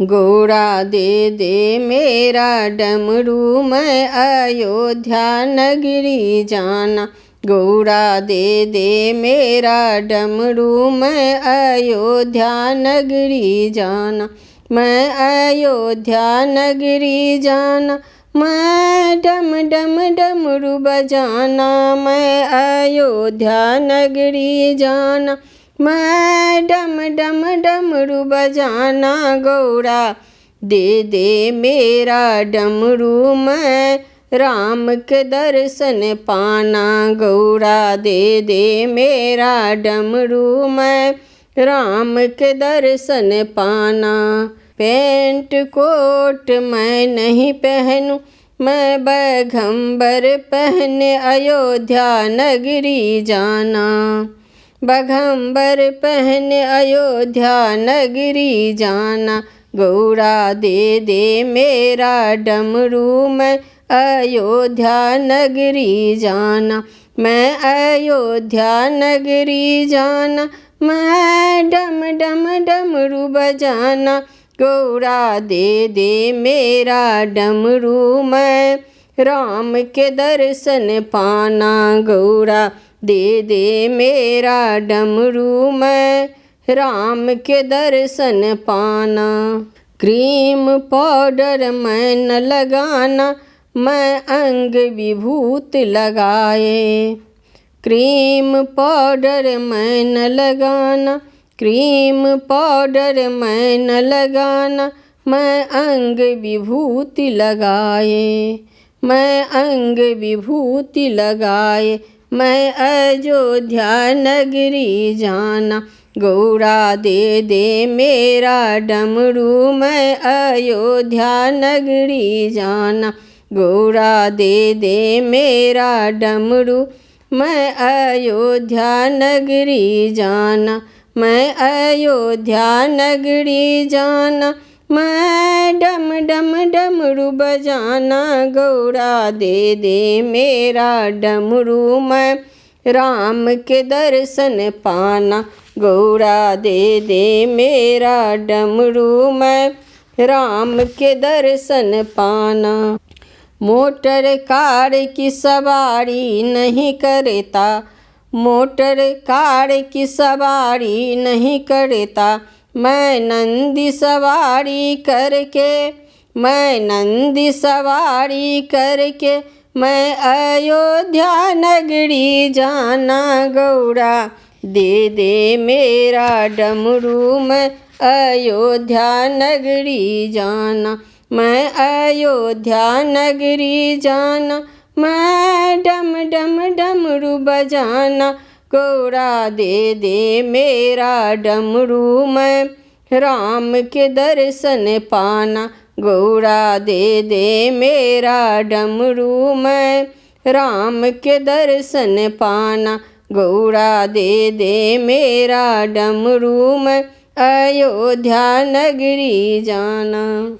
गौरा दे दे मेरा डमरू मैं अयोध्या नगरी जाना। गौरा दे दे मेरा डमरू मैं अयोध्या नगरी जाना। मैं अयोध्या नगरी जाना। मैं डम डम डमरू बजाना। मैं अयोध्या नगरी जाना। मैं डम डम डमरू बजाना। गौरा दे दे मेरा डमरू मैं राम के दर्शन पाना। गौरा दे दे मेरा डमरू मैं राम के दर्शन पाना। पेंट कोट मैं नहीं पहनूं, मैं बैगंबर पहने अयोध्या नगरी जाना। बैगंबर पहने अयोध्या नगरी जाना। गौरा दे दे मेरा डमरू मैं अयोध्या नगरी जाना। मैं अयोध्या नगरी जाना। मैं डम डम डमरू बजाना। गौरा दे दे मेरा डमरू मैं राम के दर्शन पाना। गौरा दे दे मेरा डमरू मैं राम के दर्शन पाना। क्रीम पाउडर मैं न लगाना, मैं अंग विभूत लगाए। क्रीम पाउडर मैं न लगाना। क्रीम पाउडर मैं न लगाना। मैं अंग विभूति लगाए। मैं अंग विभूति लगाए। मैं अयोध्या नगरी जाना। गौरा दे दे मेरा डमरू मैं अयोध्या नगरी जाना। गौरा दे दे मेरा डमरू मैं अयोध्या नगरी जाना। मैं अयोध्या नगरी जाना। मैं डम डम डमरू बजाना। गौरा दे दे मेरा डमरू मैं राम के दर्शन पाना। गौरा दे दे मेरा डमरू मैं राम के दर्शन पाना। मोटर कार की सवारी नहीं करता, मोटर कार की सवारी नहीं करता। मैं नंदी सवारी करके, मैं नंदी सवारी करके मैं अयोध्या नगरी जाना। गौरा दे दे मेरा डमरू मैं अयोध्या नगरी जाना। मैं अयोध्या नगरी जाना। मैं डम डम डमरू बजाना। गौरा दे दे मेरा डमरू मैं राम के दर्शन पाना। गौरा दे दे मेरा डमरू मैं राम के दर्शन पाना। गौरा दे दे मेरा डमरू मैं अयोध्या नगरी जाना।